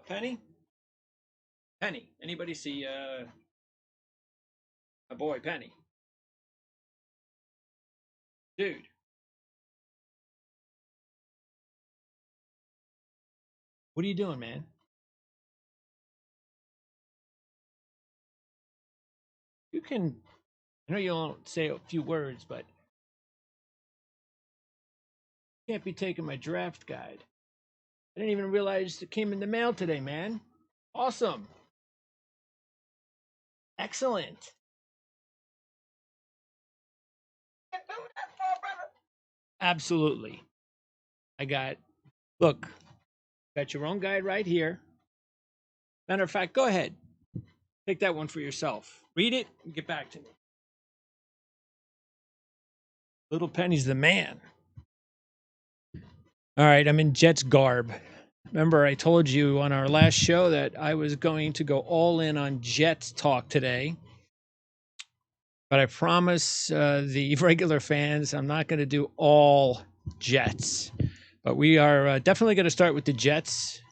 Penny? Penny. Anybody see a boy Penny? Dude, what are you doing, man? You can. I know you don't say a few words, but you can't be taking my draft guide. I didn't even realize it came in the mail today, man. Awesome. Excellent. Absolutely. I got, look, got your own guide right here. Matter of fact, go ahead. Take that one for yourself. Read it and get back to me. Little Penny's the man. All right, I'm in Jets garb. Remember, I told you on our last show that I was going to go all in on Jets talk today. But I promise the regular fans I'm not going to do all Jets. But we are definitely going to start with the Jets.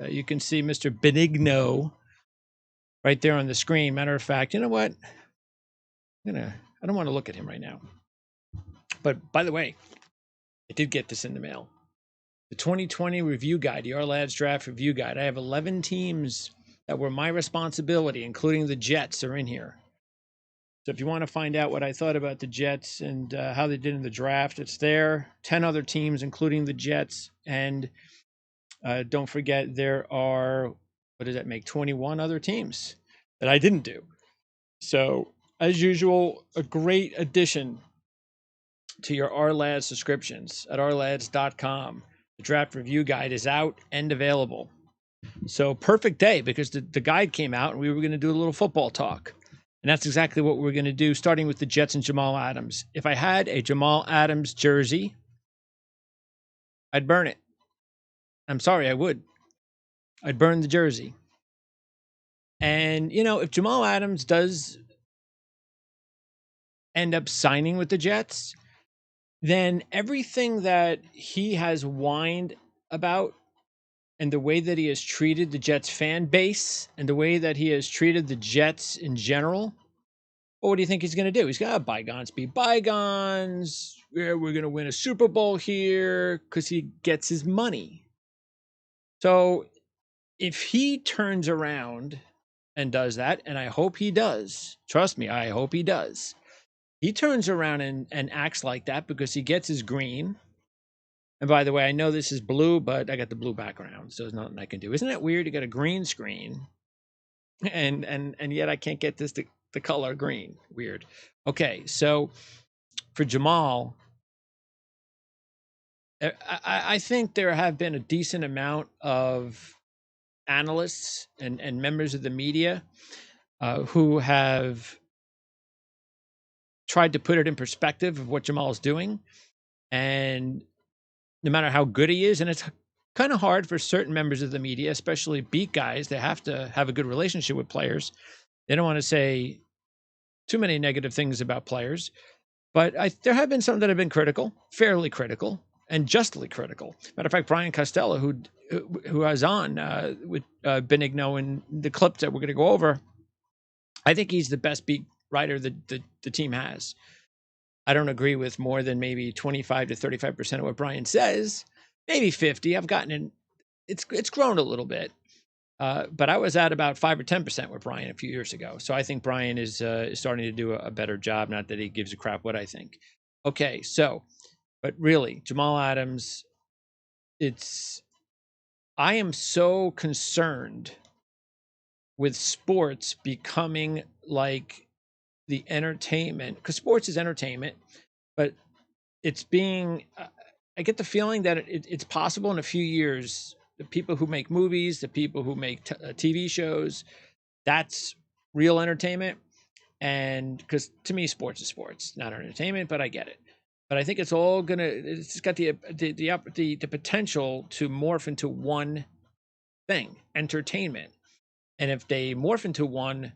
You can see Mr. Benigno right there on the screen. Matter of fact, you know what? I don't want to look at him right now. But by the way, I did get this in the mail. The 2020 review guide, the Our Lads Draft review guide. I have 11 teams that were my responsibility, including the Jets, are in here. So if you want to find out what I thought about the Jets and how they did in the draft, it's there. 10 other teams, including the Jets. And don't forget, there are, what does that make, 21 other teams that I didn't do. So, as usual, a great addition to your Our Lads subscriptions at ourlads.com. The draft review guide is out and available. So, perfect day because the guide came out and we were going to do a little football talk. And that's exactly what we're going to do, starting with the Jets and Jamal Adams. If I had a Jamal Adams jersey, I'd burn it. I'm sorry, I would. I'd burn the jersey. And, you know, if Jamal Adams does end up signing with the Jets, then everything that he has whined about and the way that he has treated the Jets fan base and the way that he has treated the Jets in general, well, what do you think he's going to do? He's got bygones be bygones. We're going to win a Super Bowl here because he gets his money. So if he turns around and does that, and I hope he does, trust me, I hope he does. He turns around and acts like that because he gets his green. And by the way, I know this is blue, but I got the blue background, so there's nothing I can do. Isn't that weird? You got a green screen, and yet I can't get this to the color green. Weird. Okay, so for Jamal, I think there have been a decent amount of analysts and members of the media who have tried to put it in perspective of what Jamal is doing. And no matter how good he is, and it's kind of hard for certain members of the media, especially beat guys, they have to have a good relationship with players. They don't want to say too many negative things about players. But there have been some that have been critical, fairly critical, and justly critical. Matter of fact, Brian Costello, who was on with Benigno in the clip that we're going to go over, I think he's the best beat writer the team has. I don't agree with more than maybe 25 to 35% of what Brian says, maybe 50. I've gotten in, it's grown a little bit. But I was at about 5 or 10% with Brian a few years ago. So I think Brian is starting to do a better job. Not that he gives a crap what I think. Okay, so, but really, Jamal Adams, I am so concerned with sports becoming like the entertainment, because sports is entertainment, but it's being, I get the feeling that it's possible in a few years, the people who make movies, the people who make TV shows, that's real entertainment. And because to me, sports is sports, not entertainment, but I get it. But I think it's all it's got the potential to morph into one thing, entertainment. And if they morph into one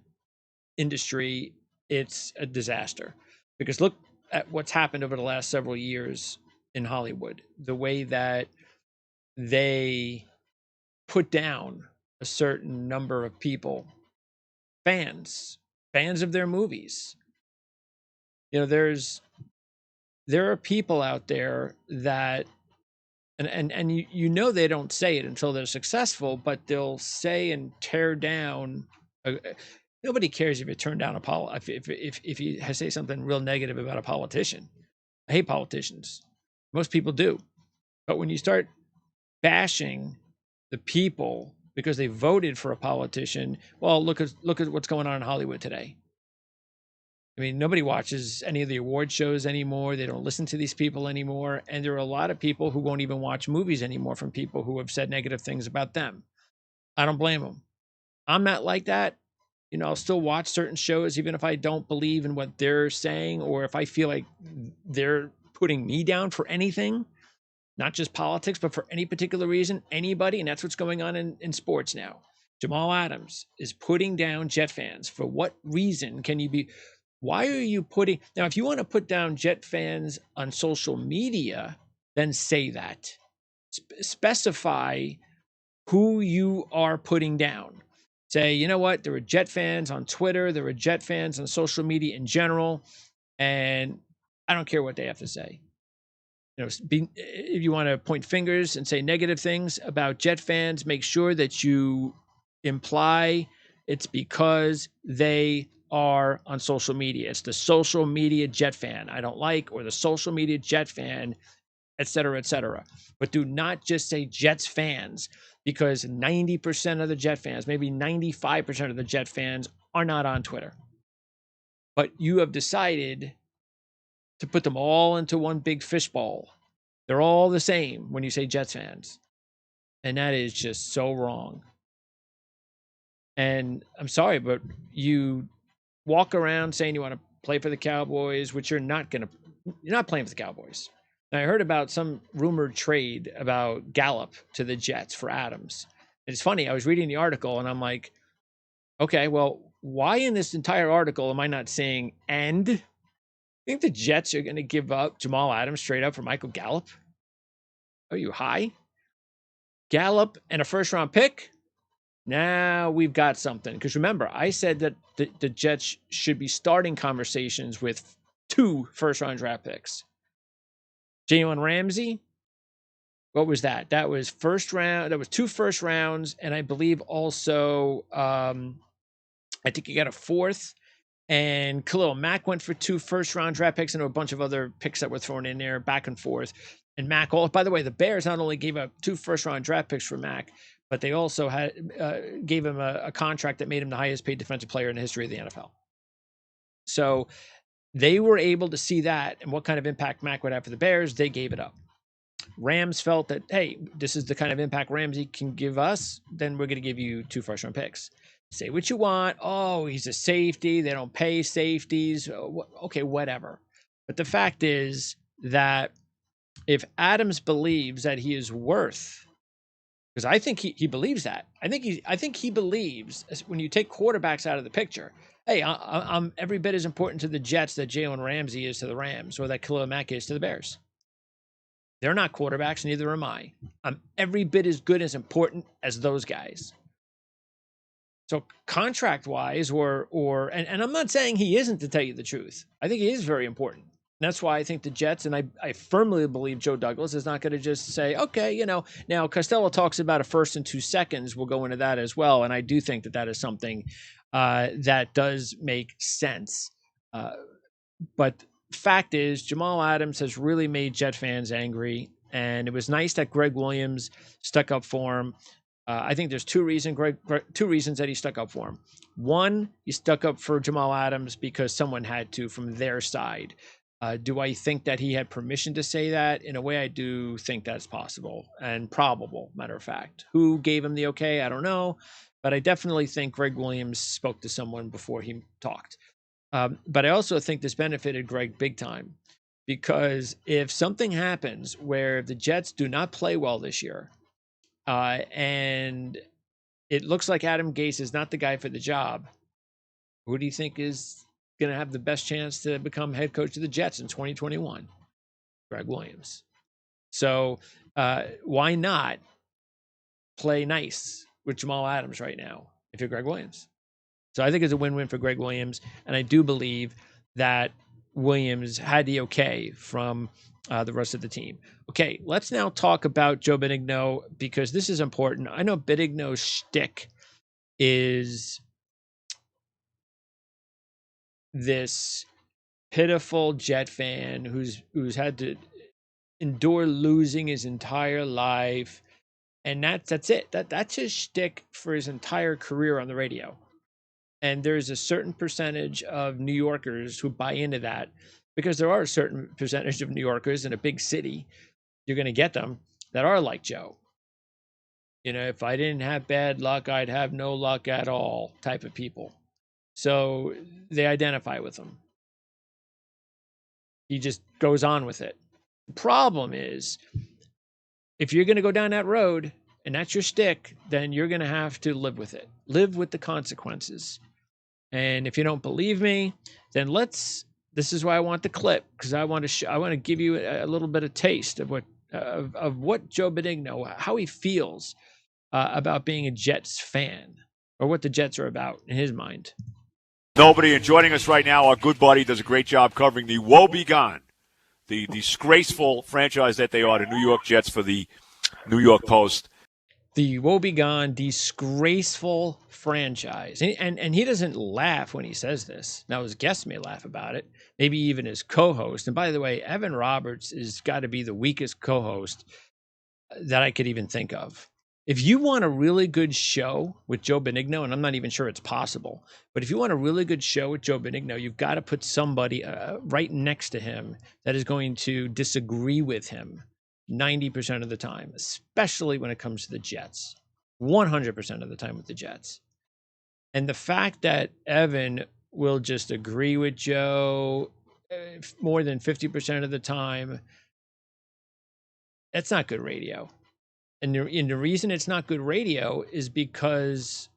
industry, it's a disaster. Because look at what's happened over the last several years in Hollywood, the way that they put down a certain number of people, fans of their movies. You know, there are people out there that, and you know, they don't say it until they're successful, but they'll say and tear down. Nobody cares if you turn down if you say something real negative about a politician. I hate politicians. Most people do. But when you start bashing the people because they voted for a politician, well, look at what's going on in Hollywood today. I mean, nobody watches any of the award shows anymore. They don't listen to these people anymore. And there are a lot of people who won't even watch movies anymore from people who have said negative things about them. I don't blame them. I'm not like that. You know, I'll still watch certain shows, even if I don't believe in what they're saying, or if I feel like they're putting me down for anything, not just politics, but for any particular reason, anybody. And that's what's going on in sports now. Jamal Adams is putting down Jet fans. For what reason can you be? Why are you putting, now, if you want to put down Jet fans on social media, then say that. Specify who you are putting down. Say, you know what, there are Jet fans on Twitter, there are Jet fans on social media in general, and I don't care what they have to say. You know, if you want to point fingers and say negative things about Jet fans, make sure that you imply it's because they are on social media. It's the social media Jet fan I don't like, or the social media Jet fan, et cetera, et cetera. But do not just say Jets fans, because 90% of the Jet fans, maybe 95% of the Jet fans, are not on Twitter. But you have decided to put them all into one big fishbowl. They're all the same when you say Jets fans. And that is just so wrong. And I'm sorry, but you walk around saying you want to play for the Cowboys, which you're not playing for the Cowboys. Now, I heard about some rumored trade about Gallup to the Jets for Adams. And it's funny, I was reading the article and I'm like, okay, well, why in this entire article am I not saying, and I think the Jets are going to give up Jamal Adams straight up for Michael Gallup? Are you high? Gallup and a first round pick? Now we've got something. Because remember, I said that the Jets should be starting conversations with 2 first round draft picks. Jalen Ramsey, what was that? That was first round. That was 2 first rounds. And I believe also, I think you got a 4th. And Khalil Mack went for 2 first round draft picks, and a bunch of other picks that were thrown in there back and forth. And Mack, by the way, the Bears not only gave up 2 first round draft picks for Mack, but they also gave him a contract that made him the highest paid defensive player in the history of the NFL. So they were able to see that and what kind of impact Mack would have for the Bears. They gave it up. Rams felt that, hey, this is the kind of impact Ramsey can give us, then we're going to give you 2 first round picks. Say what you want. Oh, he's a safety. They don't pay safeties. Okay, whatever. But the fact is that if Adams believes that he is worth, because I think he believes that. I think he believes, when you take quarterbacks out of the picture, hey, I'm every bit as important to the Jets that Jalen Ramsey is to the Rams, or that Khalil Mack is to the Bears. They're not quarterbacks, neither am I. I'm every bit as good, as important as those guys. So contract-wise, and I'm not saying he isn't, to tell you the truth. I think he is very important. And that's why I think the Jets, and I firmly believe Joe Douglas is not going to just say, okay, now Costello talks about a 1st and 2 seconds. We'll go into that as well. And I do think that is something that does make sense. But fact is, Jamal Adams has really made Jet fans angry. And it was nice that Greg Williams stuck up for him. I think there's 2 reasons that he stuck up for him. One, he stuck up for Jamal Adams because someone had to from their side. Do I think that he had permission to say that? In a way, I do think that's possible and probable, matter of fact. Who gave him the okay? I don't know. But I definitely think Greg Williams spoke to someone before he talked. But I also think this benefited Greg big time. Because if something happens where the Jets do not play well this year, and it looks like Adam Gase is not the guy for the job, who do you think is going to have the best chance to become head coach of the Jets in 2021? Greg Williams. So why not play nice with Jamal Adams right now if you're Greg Williams. So I think it's a win-win for Greg Williams, and I do believe that Williams had the okay from the rest of the team. Okay, let's now talk about Joe Benigno because this is important. I know Benigno's shtick is this pitiful Jet fan who's had to endure losing his entire life, and that's it. That's his shtick for his entire career on the radio. And there's a certain percentage of New Yorkers who buy into that because there are a certain percentage of New Yorkers in a big city, you're going to get them, that are like Joe. You know, if I didn't have bad luck, I'd have no luck at all type of people. So they identify with him. He just goes on with it. The problem is, if you're going to go down that road and that's your shtick, then you're going to have to live with it. Live with the consequences. And if you don't believe me, then this is why I want the clip, because I want to give you a little bit of taste of what Joe Benigno, how he feels about being a Jets fan, or what the Jets are about in his mind. Nobody, and joining us right now, our good buddy does a great job covering the woebegone, the disgraceful franchise that they are, the New York Jets, for the New York Post. The woebegone, disgraceful franchise. And he doesn't laugh when he says this. Now, his guests may laugh about it, maybe even his co-host. And by the way, Evan Roberts has got to be the weakest co-host that I could even think of. If you want a really good show with Joe Benigno, and I'm not even sure it's possible, but if you want a really good show with Joe Benigno, you've got to put somebody right next to him that is going to disagree with him 90% of the time, especially when it comes to the Jets, 100% of the time with the Jets. And the fact that Evan will just agree with Joe more than 50% of the time, that's not good radio. And the reason it's not good radio is because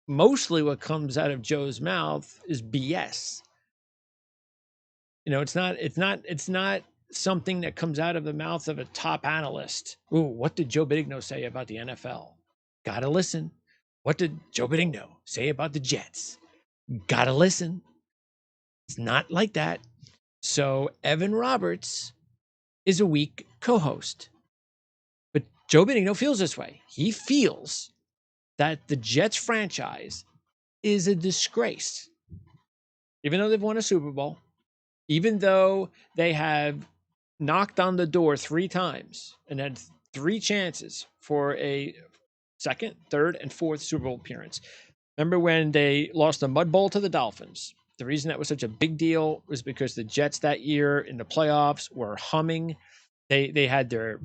mostly what comes out of Joe's mouth is BS. You know, it's not something that comes out of the mouth of a top analyst. Ooh, what did Joe Benigno say about the NFL? Gotta listen. What did Joe Benigno say about the Jets? Gotta listen. It's not like that. So Evan Roberts is a weak co-host. But Joe Benigno feels this way. He feels that the Jets franchise is a disgrace. Even though they've won a Super Bowl, even though they have knocked on the door 3 times and had 3 chances for a second, third, and fourth Super Bowl appearance. Remember when they lost the Mud Bowl to the Dolphins? The reason that was such a big deal was because the Jets that year in the playoffs were humming. They had their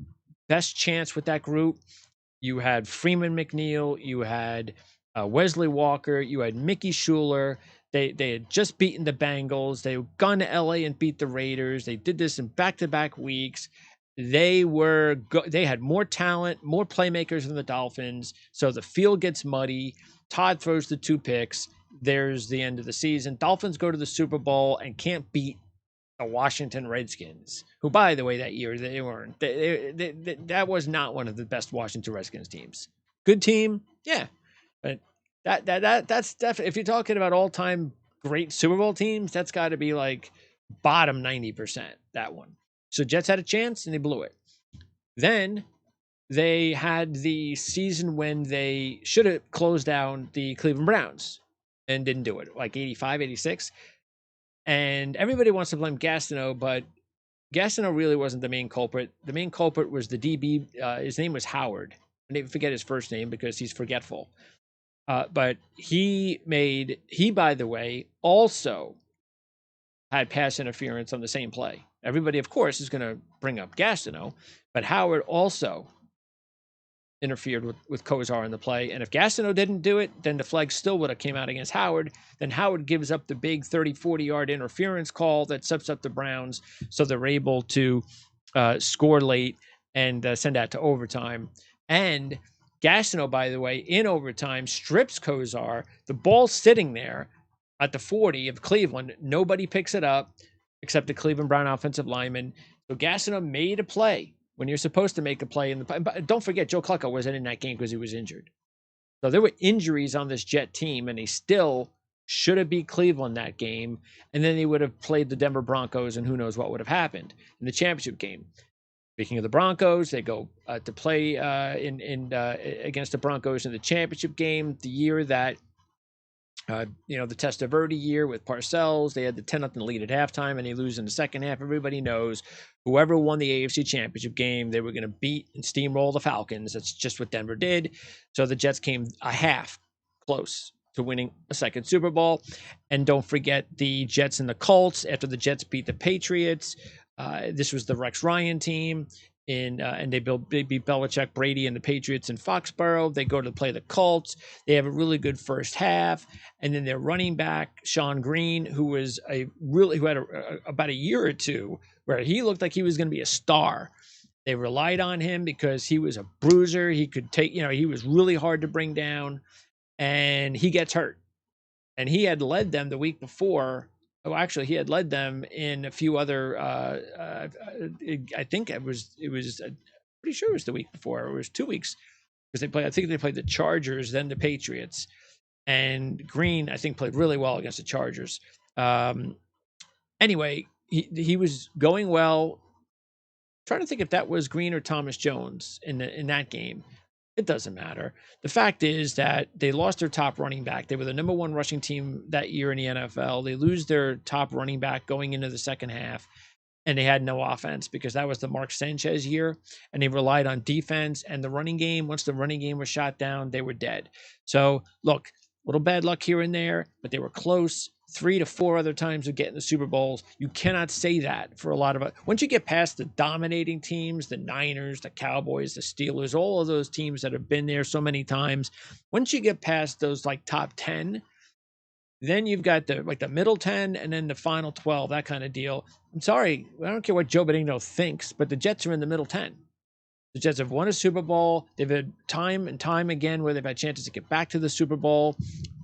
best chance with that group. You had Freeman McNeil, you had Wesley Walker, you had Mickey Schuler. They had just beaten the Bengals. They had gone to LA and beat the Raiders. They did this in back-to-back weeks. They had more talent, more playmakers than the Dolphins. So the field gets muddy. Todd throws the 2 picks. There's the end of the season. Dolphins go to the Super Bowl and can't beat the Washington Redskins, who, by the way, that year they weren't. That was not one of the best Washington Redskins teams. Good team, yeah, but that's definitely, if you're talking about all-time great Super Bowl teams, that's got to be like bottom 90%. That one. So Jets had a chance and they blew it. Then they had the season when they should have closed down the Cleveland Browns and didn't do it, like 85, 86. And everybody wants to blame Gastineau, but Gastineau really wasn't the main culprit. The main culprit was the DB. His name was Howard. I didn't forget his first name because he's forgetful. But he, by the way, also had pass interference on the same play. Everybody, of course, is going to bring up Gastineau, but Howard also interfered with Kozar in the play. And if Gastineau didn't do it, then the flag still would have came out against Howard. Then Howard gives up the big 30, 40-yard interference call that sets up the Browns, so they're able to score late and send that to overtime. And Gastineau, by the way, in overtime, strips Kozar. The ball's sitting there at the 40 of Cleveland. Nobody picks it up except the Cleveland Brown offensive lineman. So Gastineau made a play when you're supposed to make a play. But don't forget, Joe Klecko wasn't in that game because he was injured. So there were injuries on this Jet team, and they still should have beat Cleveland that game, and then they would have played the Denver Broncos, and who knows what would have happened in the championship game. Speaking of the Broncos, they go to play against the Broncos in the championship game, the year that the Testaverde year with Parcells. They had the 10-0 lead at halftime, and they lose in the second half. Everybody knows whoever won the AFC Championship game, they were going to beat and steamroll the Falcons. That's just what Denver did. So the Jets came a half close to winning a second Super Bowl. And don't forget the Jets and the Colts after the Jets beat the Patriots. This was the Rex Ryan team. And they beat Belichick, Brady, and the Patriots in Foxborough. They go to play the Colts. They have a really good first half, and then their running back Sean Green, who had about a year or two where he looked like he was going to be a star. They relied on him because he was a bruiser. He could take, he was really hard to bring down, and he gets hurt. And he had led them the week before. Oh, actually, he had led them in a few other. I think it was. Pretty sure it was the week before. It was 2 weeks because they played. I think they played the Chargers, then the Patriots, and Green. I think played really well against the Chargers. Anyway, he was going well. I'm trying to think if that was Green or Thomas Jones in that game. It doesn't matter. The fact is that they lost their top running back. They were the number one rushing team that year in the NFL. They lose their top running back going into the second half, and they had no offense because that was the Mark Sanchez year, and they relied on defense and the running game. Once the running game was shot down, they were dead. So, look, a little bad luck here and there, but they were close 3 to 4 other times of getting the Super Bowls. You cannot say that for a lot of it. Once you get past the dominating teams, the Niners, the Cowboys, the Steelers, all of those teams that have been there so many times, once you get past those like top 10, then you've got the middle 10 and then the final 12, that kind of deal. I'm sorry, I don't care what Joe Benigno thinks, but the Jets are in the middle 10. The Jets have won a Super Bowl. They've had time and time again where they've had chances to get back to the Super Bowl.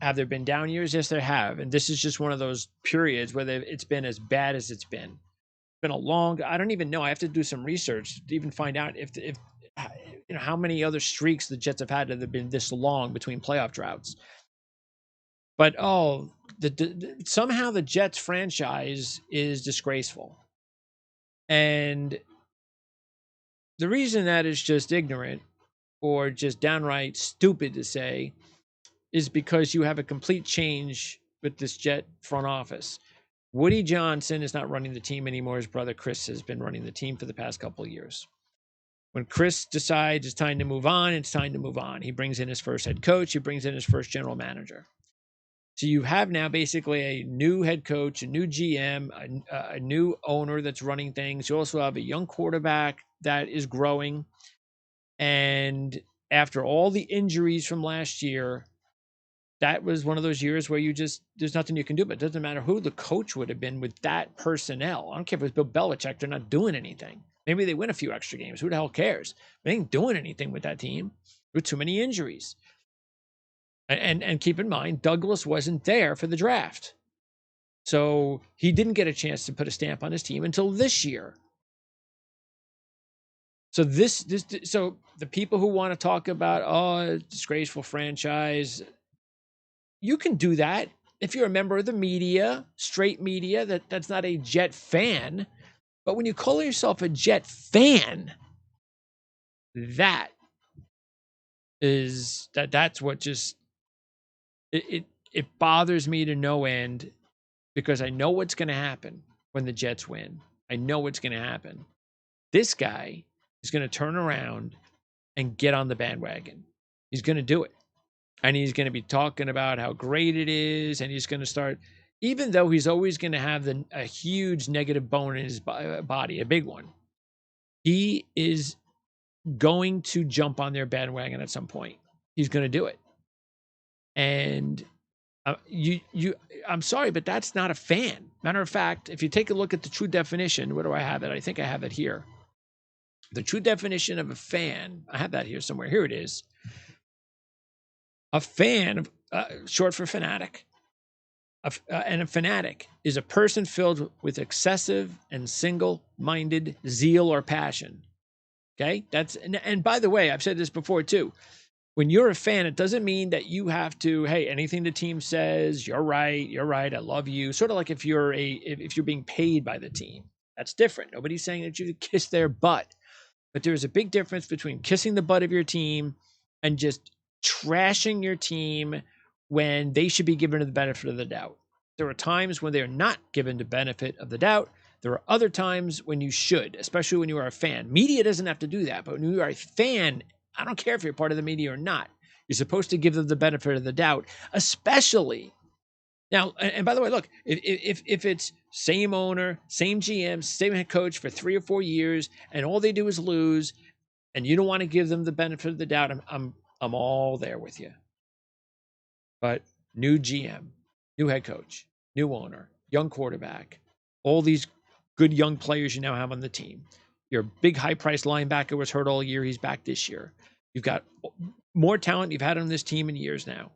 Have there been down years? Yes, there have. And this is just one of those periods where it's been as bad as it's been. It's been a long, I don't even know. I have to do some research to even find out if how many other streaks the Jets have had that have been this long between playoff droughts. But somehow the Jets franchise is disgraceful. And the reason that is just ignorant or just downright stupid to say is because you have a complete change with this Jet front office. Woody Johnson is not running the team anymore. His brother Chris has been running the team for the past couple of years. When Chris decides it's time to move on, it's time to move on. He brings in his first head coach. He brings in his first general manager. So you have now basically a new head coach, a new GM, a new owner that's running things. You also have a young quarterback that is growing. And after all the injuries from last year, that was one of those years where there's nothing you can do. But it doesn't matter who the coach would have been with that personnel. I don't care if it's Bill Belichick. They're not doing anything. Maybe they win a few extra games. Who the hell cares? They ain't doing anything with that team. There were too many injuries. And keep in mind, Douglas wasn't there for the draft. So he didn't get a chance to put a stamp on his team until this year. So so the people who want to talk about, disgraceful franchise, you can do that if you're a member of the media, straight media, that's not a Jet fan. But when you call yourself a Jet fan, that's what just it bothers me to no end, because I know what's going to happen when the Jets win. I know what's going to happen. This guy is going to turn around and get on the bandwagon. He's going to do it. And he's going to be talking about how great it is. And he's going to start, even though he's always going to have a huge negative bone in his body, a big one, he is going to jump on their bandwagon at some point. He's going to do it. And I'm sorry, but that's not a fan. Matter of fact, if you take a look at the true definition, where do I have it? I think I have it here. The true definition of a fan, I have that here somewhere. Here it is. A fan, short for fanatic, and a fanatic is a person filled with excessive and single-minded zeal or passion. Okay, and by the way, I've said this before too. when you're a fan, it doesn't mean that you have to, hey, anything the team says, you're right, I love you. Sort of like if you're being paid by the team. That's different. Nobody's saying that you kiss their butt. But there's a big difference between kissing the butt of your team and just trashing your team when they should be given the benefit of the doubt. There are times when they're not given the benefit of the doubt. There are other times when you should, especially when you are a fan. Media doesn't have to do that, but when you are a fan, I don't care if you're part of the media or not, you're supposed to give them the benefit of the doubt, especially now. And by the way, look, if it's same owner, same GM, same head coach for 3 or 4 years, and all they do is lose, and you don't want to give them the benefit of the doubt, I'm all there with you. But new GM, new head coach, new owner, young quarterback, all these good young players you now have on the team. Your big high-priced linebacker was hurt all year. He's back this year. You've got more talent you've had on this team in years now.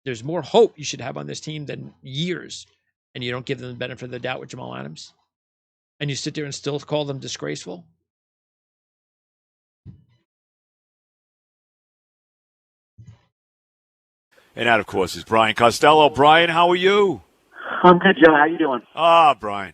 There's more hope you should have on this team than years, and you don't give them the benefit of the doubt with Jamal Adams. And you sit there and still call them disgraceful. And that, of course, is Brian Costello. Brian, how are you? I'm good, Joe. How you doing? Brian.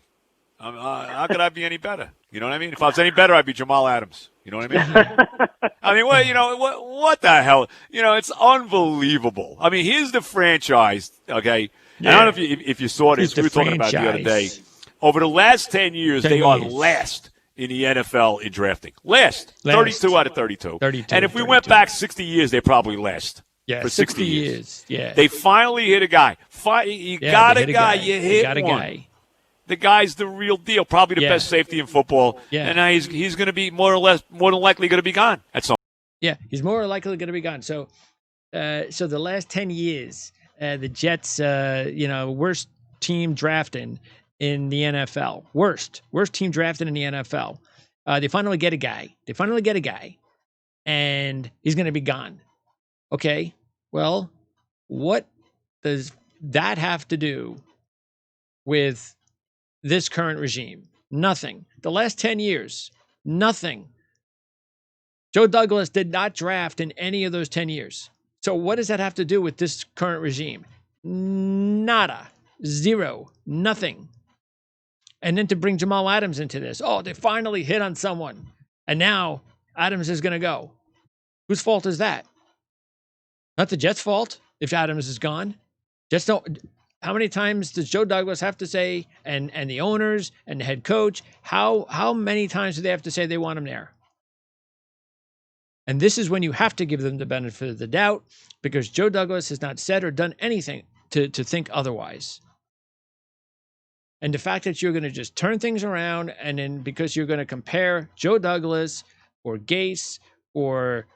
How could I be any better? You know what I mean? If I was any better, I'd be Jamal Adams. You know what I mean? I mean, what the hell? It's unbelievable. I mean, here's the franchise, okay? Yeah. I don't know if you saw this. We were talking about it the other day. Over the last 10 years, they are last in the NFL in drafting. Last. 32 out of 32. 32 and if we went back 60 years, they're probably last. Yeah, for 60 years. Yeah. They finally hit a guy. You got a guy. You hit one. Guy. The guy's the real deal. Probably the best safety in football. Yeah. And now he's going to be more than likely going to be gone at some. Yeah, he's more likely going to be gone. So the last 10 years, the Jets, worst team drafting in the NFL. Worst team drafting in the NFL. They finally get a guy. And he's going to be gone. Okay. Well, what does that have to do with this current regime? Nothing. The last 10 years, nothing. Joe Douglas did not draft in any of those 10 years. So what does that have to do with this current regime? Nada. Zero. Nothing. And then to bring Jamal Adams into this. Oh, they finally hit on someone. And now Adams is going to go. Whose fault is that? Not the Jets' fault if Adams is gone. Jets don't. How many times does Joe Douglas have to say, and the owners and the head coach, how many times do they have to say they want him there? And this is when you have to give them the benefit of the doubt, because Joe Douglas has not said or done anything to think otherwise. And the fact that you're going to just turn things around, and then because you're going to compare Joe Douglas or Gase or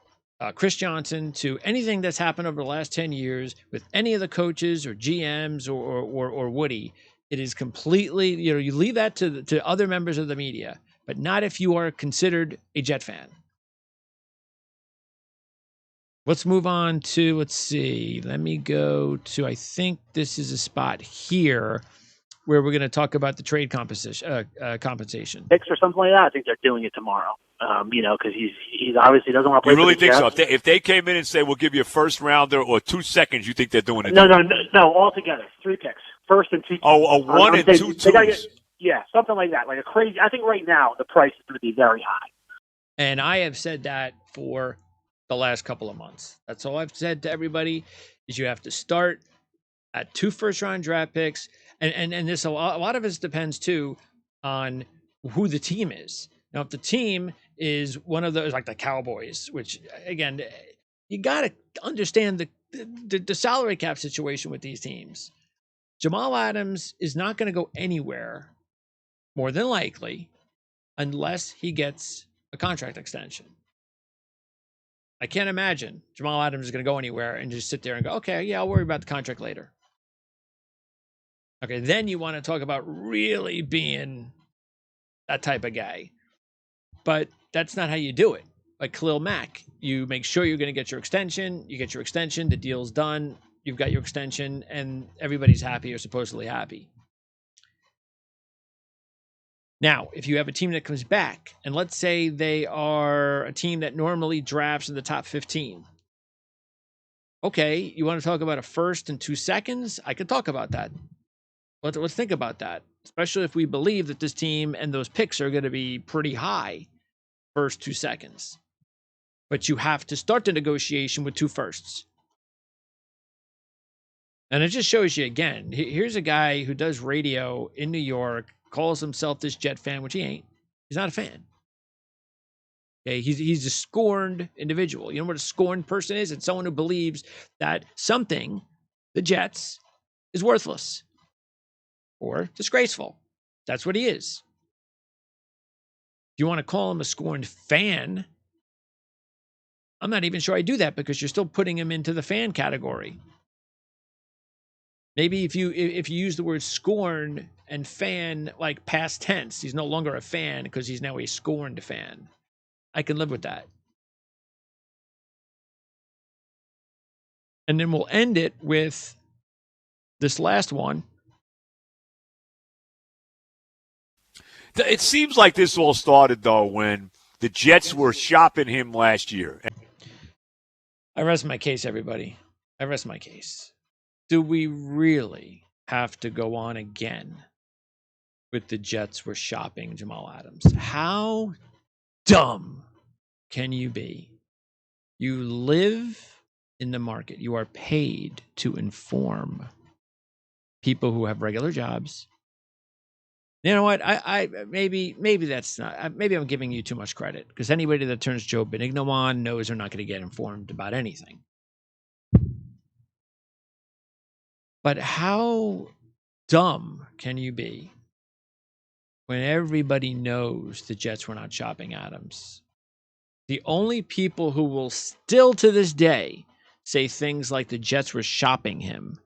Chris Johnson to anything that's happened over the last 10 years with any of the coaches or GMs or Woody, it is completely, you leave that to other members of the media, but not if you are considered a Jet fan. Let's move on to, let's see, let me go to, I think this is a spot here where we're going to talk about the trade compensation. Picks or something like that. I think they're doing it tomorrow. Because he obviously doesn't want to play. You really for the think Jets. so? If they came in and say we'll give you a first rounder or 2 seconds, you think they're doing it? No, altogether 3 picks, first and 2. Oh, one and 2 twos. Something like that. Like a crazy. I think right now the price is going to be very high. And I have said that for the last couple of months. That's all I've said to everybody is you have to start at 2 first-round draft picks, and this a lot of this depends too on who the team is. Now, if the team is one of those like the Cowboys, which again, you got to understand the salary cap situation with these teams. Jamal Adams is not going to go anywhere, more than likely, unless he gets a contract extension. I can't imagine Jamal Adams is going to go anywhere and just sit there and go, okay, yeah, I'll worry about the contract later. Okay, then you want to talk about really being that type of guy. But that's not how you do it. Like Khalil Mack, you make sure you're going to get your extension. You get your extension, the deal's done. You've got your extension, and everybody's happy or supposedly happy. Now, if you have a team that comes back, and let's say they are a team that normally drafts in the top 15, Okay, you want to talk about a first and 2 seconds? I could talk about that. Let's think about that, especially if we believe that this team and those picks are going to be pretty high first 2 seconds. But you have to start the negotiation with 2 firsts. And it just shows you again. Here's a guy who does radio in New York, calls himself this Jet fan, which he ain't. He's not a fan. Okay, he's a scorned individual. You know what a scorned person is? It's someone who believes that something, the Jets, is worthless or disgraceful. That's what he is. If you want to call him a scorned fan, I'm not even sure I do that because you're still putting him into the fan category. Maybe if you use the word scorn and fan like past tense, he's no longer a fan because he's now a scorned fan. I can live with that. And then we'll end it with this last one. It seems like this all started, though, when the Jets were shopping him last year. I rest my case, everybody. I rest my case. Do we really have to go on again with the Jets were shopping Jamal Adams? How dumb can you be? You live in the market. You are paid to inform people who have regular jobs. You know what? I maybe that's not. Maybe I'm giving you too much credit because anybody that turns Joe Benigno on knows they're not going to get informed about anything. But how dumb can you be when everybody knows the Jets were not shopping Adams? The only people who will still to this day say things like the Jets were shopping him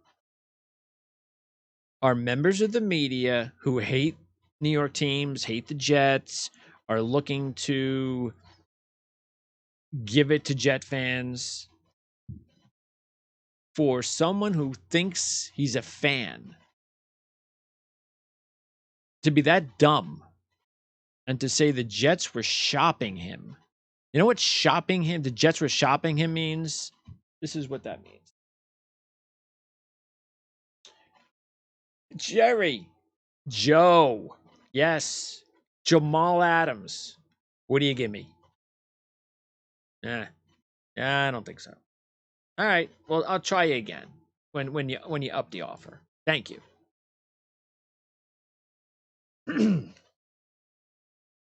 are members of the media who hate New York teams, hate the Jets, are looking to give it to Jet fans. For someone who thinks he's a fan to be that dumb and to say the Jets were shopping him. You know what shopping him, the Jets were shopping him means? This is what that means. Jerry, Joe, yes, Jamal Adams. What do you give me? Yeah, I don't think so. All right, well, I'll try you again when you up the offer. Thank you.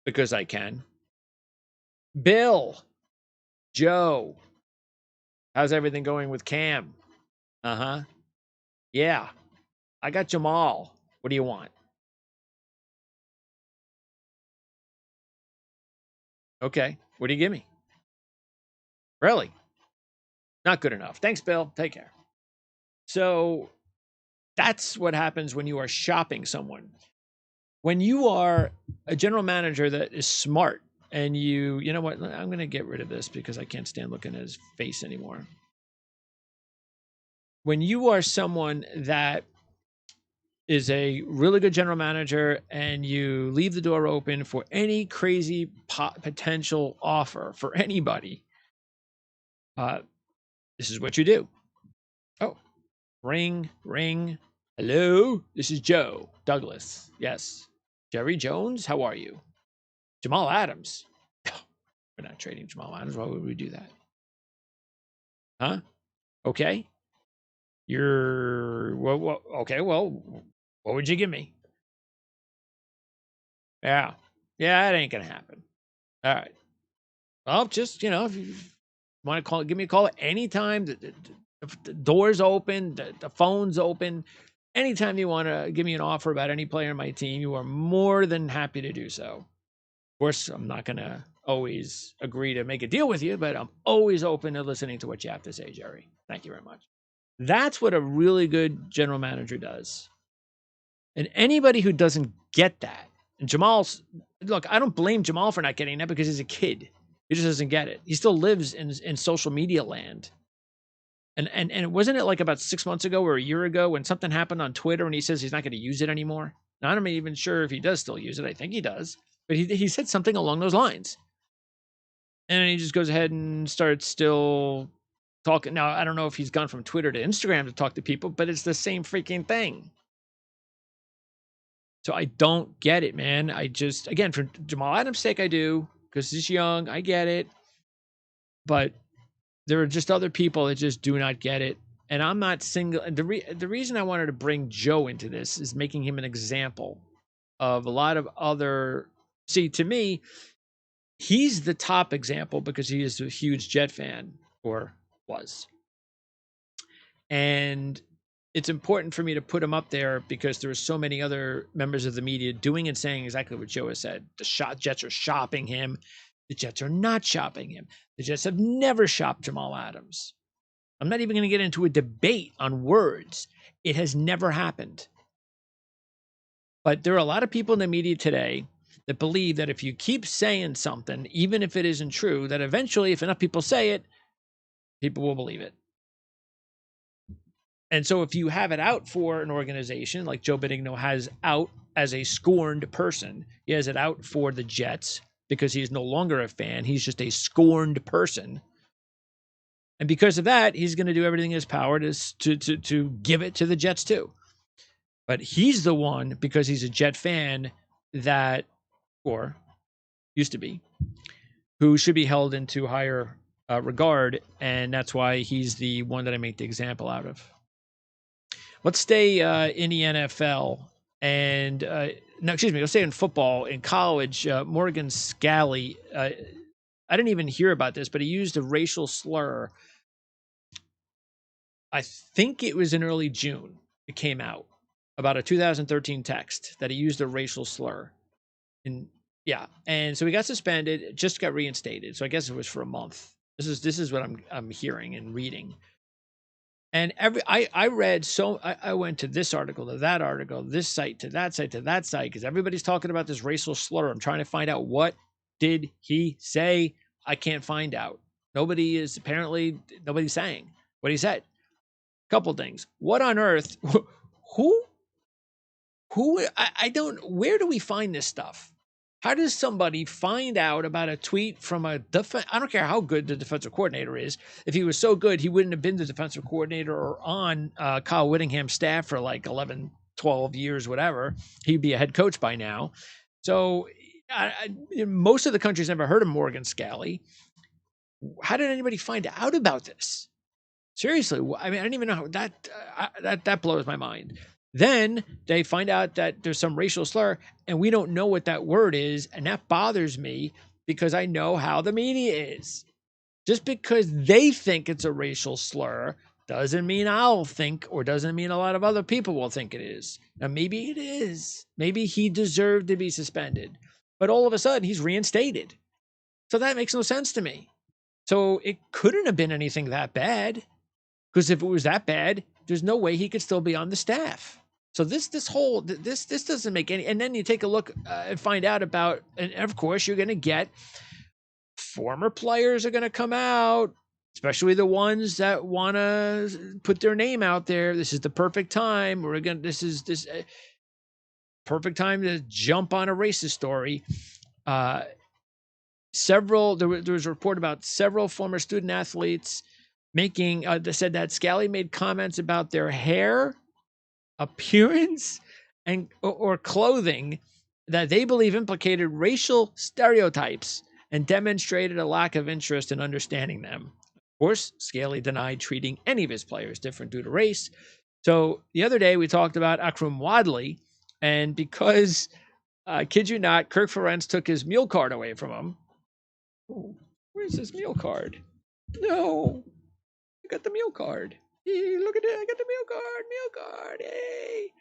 Because I can. Bill, Joe, how's everything going with Cam? Uh-huh. Yeah, I got Jamal. What do you want? Okay, what do you give me? Really? Not good enough. Thanks, Bill. Take care. So that's what happens when you are shopping someone. When you are a general manager that is smart and you know what? I'm going to get rid of this because I can't stand looking at his face anymore. When you are someone that is a really good general manager and you leave the door open for any crazy potential offer for anybody, this is what you do. Oh, ring. Hello, this is Joe Douglas. Yes. Jerry Jones, how are you? Jamal Adams. We're not trading Jamal Adams. Why would we do that? Huh? Okay. Okay, well, what would you give me? Yeah, it ain't gonna happen. All right. Well, just, if you want to give me a call anytime. The door's open, the phone's open. Anytime you want to give me an offer about any player on my team, you are more than happy to do so. Of course, I'm not going to always agree to make a deal with you, but I'm always open to listening to what you have to say, Jerry. Thank you very much. That's what a really good general manager does. And anybody who doesn't get that, and look, I don't blame Jamal for not getting that because he's a kid. He just doesn't get it. He still lives in social media land. And wasn't it like about 6 months ago or a year ago when something happened on Twitter and he says he's not going to use it anymore? Now, I'm not even sure if he does still use it. I think he does. But he said something along those lines. And he just goes ahead and starts still talking now. I don't know if he's gone from Twitter to Instagram to talk to people, but it's the same freaking thing. So I don't get it, man. I just, again, for Jamal Adams' sake, I do, because he's young. I get it. But there are just other people that just do not get it. And I'm not single. And the reason I wanted to bring Joe into this is making him an example of a lot of other. See, to me, he's the top example because he is a huge Jet fan, or was. And it's important for me to put him up there because there are so many other members of the media doing and saying exactly what Joe has said. The Jets are shopping him. The Jets are not shopping him. The Jets have never shopped Jamal Adams. I'm not even going to get into a debate on words. It has never happened. But there are a lot of people in the media today that believe that if you keep saying something, even if it isn't true, that eventually, if enough people say it, people will believe it. And so if you have it out for an organization like Joe Benigno has out as a scorned person, he has it out for the Jets because he's no longer a fan. He's just a scorned person. And because of that, he's going to do everything in his power to give it to the Jets too. But he's the one, because he's a Jet fan that, or used to be, who should be held into higher regard. And that's why he's the one that I make the example out of. Let's stay in the NFL and no, excuse me. Let's stay in football. In college, Morgan Scalley. I didn't even hear about this, but he used a racial slur. I think it was in early June. It came out about a 2013 text that he used a racial slur. And yeah, and so he got suspended. Just got reinstated. So I guess it was for a month. This is what I'm hearing and reading. And I read, so I went to this article, to that article, this site, to that site, because everybody's talking about this racial slur. I'm trying to find out, what did he say? I can't find out. Nobody's saying what he said. Couple things. What on earth? Who? I don't. Where do we find this stuff? How does somebody find out about a tweet from a I don't care how good the defensive coordinator is. If he was so good, he wouldn't have been the defensive coordinator or on Kyle Whittingham's staff for like 11, 12 years, whatever. He'd be a head coach by now. So most of the country's never heard of Morgan Scalley. How did anybody find out about this? Seriously, I mean, I don't even know how that blows my mind. Then they find out that there's some racial slur and we don't know what that word is. And that bothers me because I know how the media is. Just because they think it's a racial slur doesn't mean I'll think, or doesn't mean a lot of other people will think it is. Now, maybe it is. Maybe he deserved to be suspended. But all of a sudden, he's reinstated. So that makes no sense to me. So it couldn't have been anything that bad. Because if it was that bad, there's no way he could still be on the staff. So this doesn't make any. And then you take a look and find out about, and of course you're going to get former players are going to come out, especially the ones that want to put their name out there. This is the perfect time. This is perfect time to jump on a racist story. There was a report about several former student athletes making said that Scalley made comments about their hair, appearance, and or clothing that they believe implicated racial stereotypes and demonstrated a lack of interest in understanding them. Of course, Scalley denied treating any of his players different due to race. So the other day we talked about Akrum Wadley, and because, kid you not, Kirk Ferentz took his meal card away from him. Oh, where's his meal card? No. I got the meal card. Hey, look at it. I got the meal card. Hey,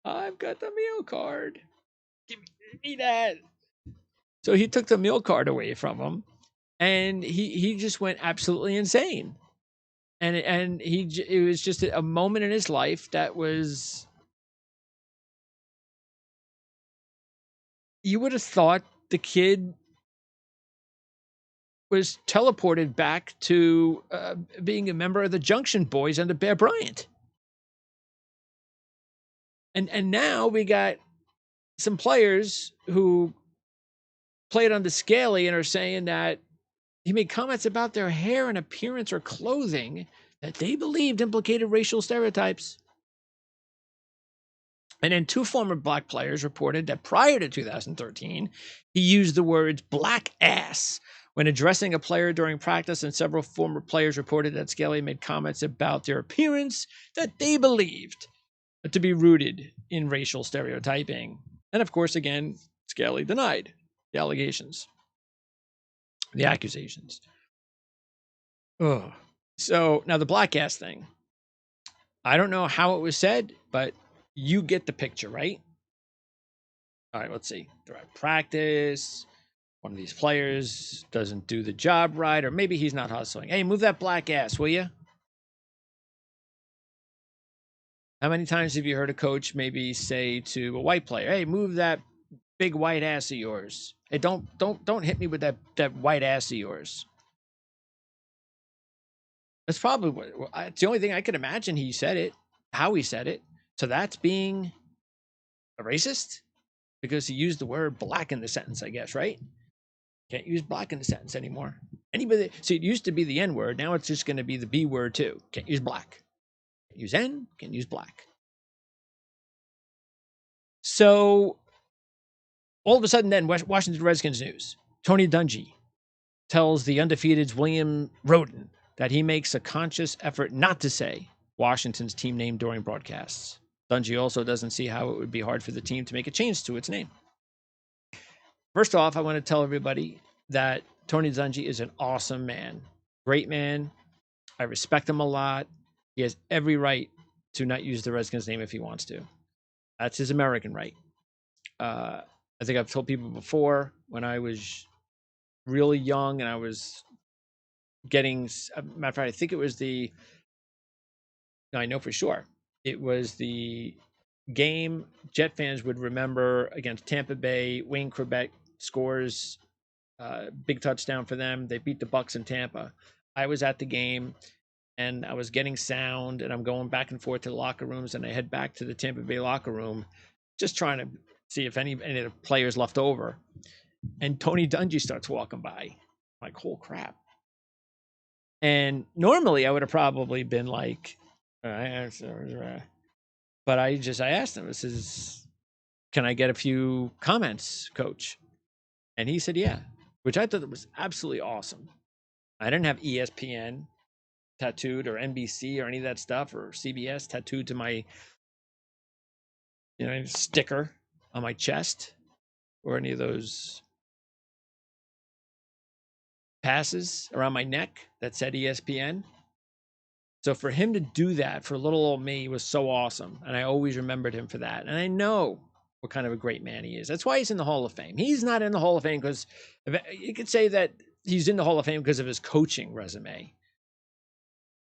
I've got the meal card. Give me that. So he took the meal card away from him, and he just went absolutely insane. And it was just a moment in his life that was, you would have thought the kid was teleported back to being a member of the Junction Boys under Bear Bryant. And now we got some players who played on the Scalley and are saying that he made comments about their hair and appearance or clothing that they believed implicated racial stereotypes. And then 2 former black players reported that prior to 2013, he used the words black ass when addressing a player during practice, and several former players reported that Scalley made comments about their appearance that they believed to be rooted in racial stereotyping. And of course, again, Scalley denied the allegations, the accusations. Ugh. So now the black ass thing. I don't know how it was said, but you get the picture, right? All right, let's see. They're at practice. One of these players doesn't do the job right, or maybe he's not hustling. Hey, move that black ass, will you? How many times have you heard a coach maybe say to a white player, "Hey, move that big white ass of yours. Hey, don't hit me with that white ass of yours." That's probably what. It's the only thing I could imagine he said it, how he said it. So that's being a racist because he used the word black in the sentence, I guess, right? Can't use black in the sentence anymore. Anybody, see, it used to be the N word. Now it's just going to be the B word too. Can't use black. Can't use N. Can't use black. So all of a sudden, then Washington Redskins news. Tony Dungy tells the undefeated's William Roden that he makes a conscious effort not to say Washington's team name during broadcasts. Dungy also doesn't see how it would be hard for the team to make a change to its name. First off, I want to tell everybody that Tony Dungy is an awesome man. Great man. I respect him a lot. He has every right to not use the Redskins name if he wants to. That's his American right. I think I've told people before when I was really young and I was getting, matter of fact, I think it was I know for sure, it was the game Jet fans would remember against Tampa Bay. Wayne Corbett scores big touchdown for them. They beat the Bucs in Tampa. I was at the game and I was getting sound and I'm going back and forth to the locker rooms, and I head back to the Tampa Bay locker room just trying to see if any of the players left over. And Tony Dungy starts walking by. I'm like, holy crap. And normally I would have probably been like, all right, but I asked him, this is, can I get a few comments, coach? And he said, yeah, which I thought was absolutely awesome. I didn't have ESPN tattooed or NBC or any of that stuff, or CBS tattooed to my, sticker on my chest, or any of those passes around my neck that said ESPN. So for him to do that for little old me was so awesome. And I always remembered him for that. And I know what kind of a great man he is. That's why he's in the Hall of Fame. He's not in the Hall of Fame because you could say that he's in the Hall of Fame because of his coaching resume.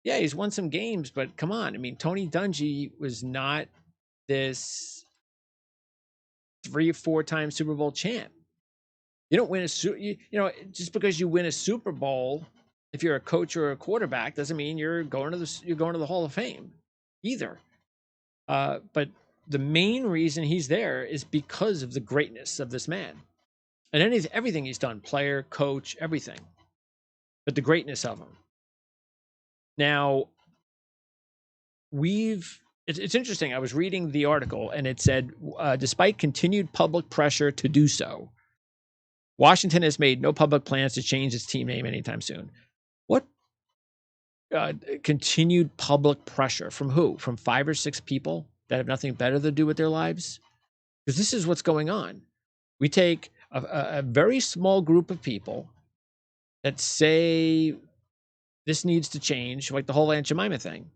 Yeah, he's won some games, but come on. I mean, Tony Dungy was not this 3 or 4 time Super Bowl champ. You don't win just because you win a Super Bowl, if you're a coach or a quarterback, doesn't mean you're going to the Hall of Fame either. But the main reason he's there is because of the greatness of this man, and everything he's done, player, coach, everything, but the greatness of him. Now, it's interesting. I was reading the article and it said, despite continued public pressure to do so, Washington has made no public plans to change its team name anytime soon. What continued public pressure from who? From 5 or 6 people that have nothing better to do with their lives? Because this is what's going on. We take a very small group of people that say this needs to change, like the whole Aunt Jemima thing.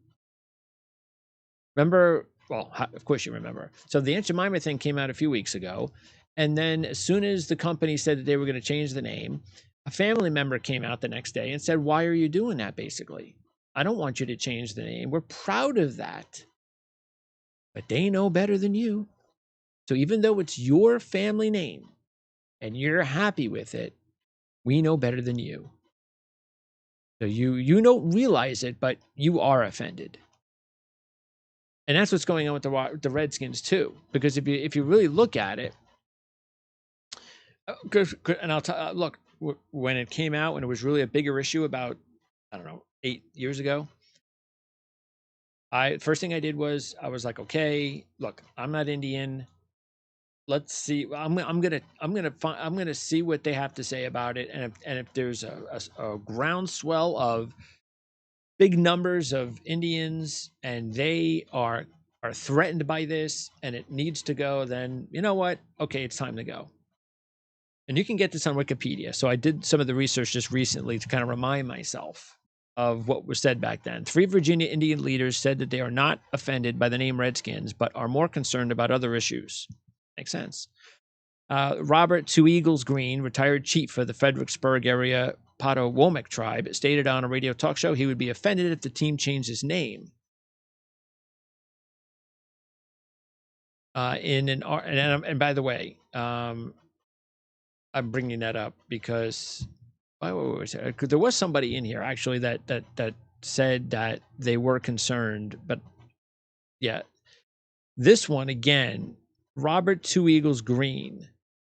Remember? Well, of course you remember. So the Aunt Jemima thing came out a few weeks ago. And then as soon as the company said that they were going to change the name, a family member came out the next day and said, why are you doing that, basically? I don't want you to change the name. We're proud of that. But they know better than you. So even though it's your family name and you're happy with it, we know better than you. So you don't realize it, but you are offended. And that's what's going on with the Redskins too. Because if you really look at it, and look, when it came out, when it was really a bigger issue about, I don't know, 8 years ago, first thing I did was I was like, okay, look, I'm not Indian. Let's see. I'm gonna see what they have to say about it, and if there's a groundswell of big numbers of Indians and they are threatened by this and it needs to go, then you know what? Okay, it's time to go. And you can get this on Wikipedia. So I did some of the research just recently to kind of remind myself of what was said back then. 3 Virginia Indian leaders said that they are not offended by the name Redskins, but are more concerned about other issues. Makes sense. Robert Two Eagles Green, retired chief of the Fredericksburg area Potawatomi tribe, stated on a radio talk show he would be offended if the team changed his name. And by the way, I'm bringing that up because there was somebody in here actually that said that they were concerned, but yeah, this one again, Robert Two Eagles Green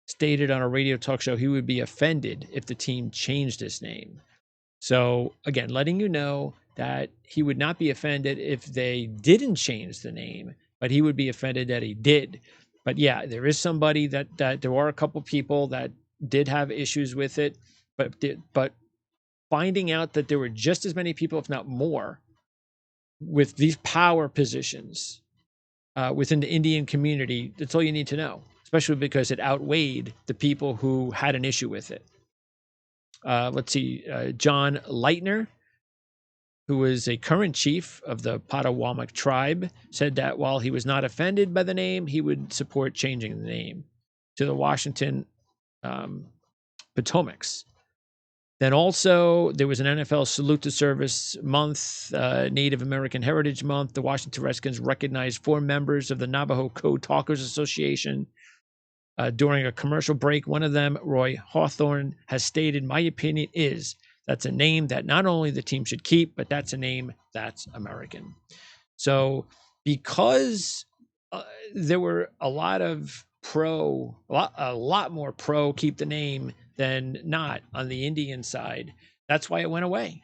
stated on a radio talk show he would be offended if the team changed its name. So again, letting you know that he would not be offended if they didn't change the name, but he would be offended that he did. But yeah, there is somebody that there are a couple people that did have issues with it, but finding out that there were just as many people, if not more, with these power positions within the Indian community, that's all you need to know, especially because it outweighed the people who had an issue with it. Let's see, John Leitner, who is a current chief of the Potawatomi tribe, said that while he was not offended by the name, he would support changing the name to the Washington Potomacs. Then also, there was an NFL Salute to Service Month, Native American Heritage Month. The Washington Redskins recognized 4 members of the Navajo Code Talkers Association during a commercial break. One of them, Roy Hawthorne, has stated, "My opinion is that's a name that not only the team should keep, but that's a name that's American." So because there were a lot more pro keep the name than not on the Indian side, that's why it went away.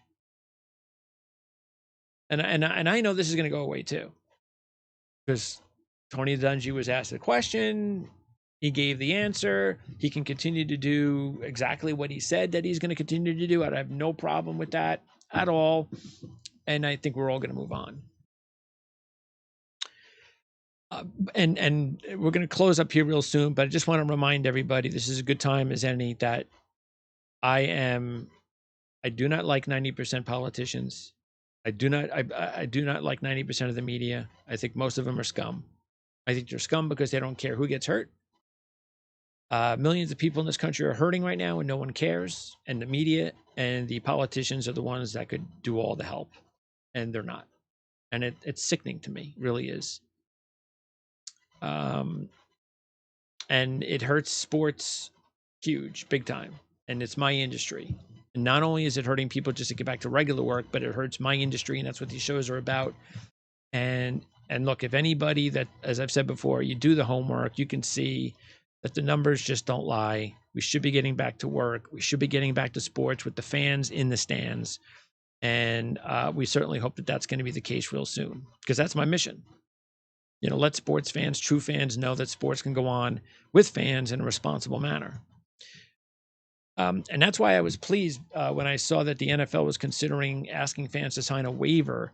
And I know this is going to go away too, because Tony Dungy was asked a question, he gave the answer, he can continue to do exactly what he said that he's going to continue to do. I have no problem with that at all, and I think we're all going to move on. And we're going to close up here real soon, but I just want to remind everybody this is a good time as any that I do not like 90% politicians. I do not like 90% of the media. I think most of them are scum. I think they're scum because they don't care who gets hurt. Millions of people in this country are hurting right now and no one cares. And the media and the politicians are the ones that could do all the help. And they're not. And it's sickening to me, really is. And it hurts sports huge, big time. And it's my industry. And not only is it hurting people just to get back to regular work, but it hurts my industry, and that's what these shows are about. And look, if anybody that, as I've said before, you do the homework, you can see that the numbers just don't lie. We should be getting back to work. We should be getting back to sports with the fans in the stands. And we certainly hope that that's going to be the case real soon, because that's my mission. You know, let sports fans, true fans, know that sports can go on with fans in a responsible manner. And that's why I was pleased when I saw that the NFL was considering asking fans to sign a waiver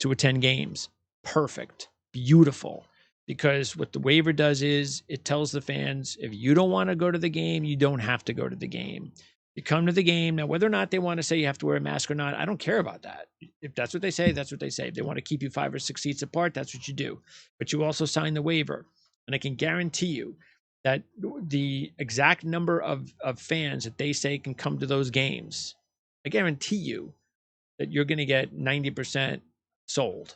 to attend games. Perfect. Beautiful. Because what the waiver does is it tells the fans, if you don't want to go to the game, you don't have to go to the game. You come to the game. Now, whether or not they want to say you have to wear a mask or not, I don't care about that. If that's what they say, that's what they say. If they want to keep you 5 or 6 seats apart, that's what you do. But you also sign the waiver. And I can guarantee you that the exact number of fans that they say can come to those games, I guarantee you that you're going to get 90% sold.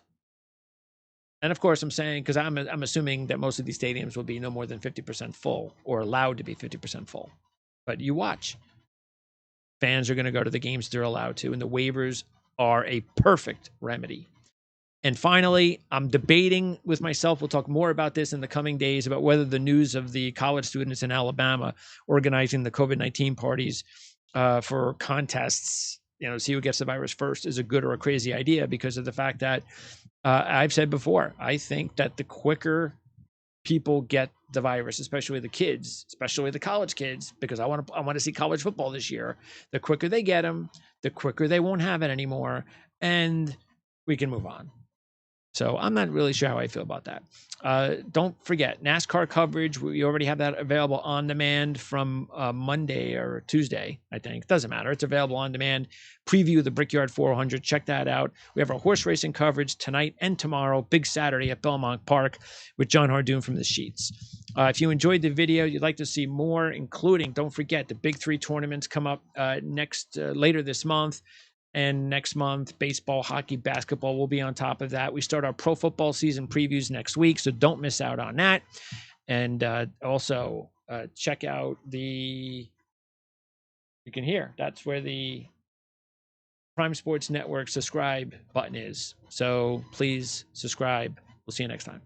And of course, I'm saying, because I'm assuming that most of these stadiums will be no more than 50% full or allowed to be 50% full. But you watch. Fans are going to go to the games they're allowed to, and the waivers are a perfect remedy. And finally, I'm debating with myself, we'll talk more about this in the coming days, about whether the news of the college students in Alabama organizing the COVID-19 parties for contests, see who gets the virus first is a good or a crazy idea because of the fact that I've said before, I think that the quicker people get the virus, especially the kids, especially the college kids, because I want to see college football this year. The quicker they get them, the quicker they won't have it anymore, and we can move on. So I'm not really sure how I feel about that. Don't forget NASCAR coverage. We already have that available on demand from Monday or Tuesday, I think. Doesn't matter. It's available on demand. Preview the Brickyard 400. Check that out. We have our horse racing coverage tonight and tomorrow. Big Saturday at Belmont Park with John Hardoon from the Sheets. If you enjoyed the video, you'd like to see more, including, don't forget, the Big Three tournaments come up later this month. And next month, baseball, hockey, basketball will be on top of that. We start our pro football season previews next week, so don't miss out on that. And also check out you can hear, that's where the Prime Sports Network subscribe button is. So please subscribe. We'll see you next time.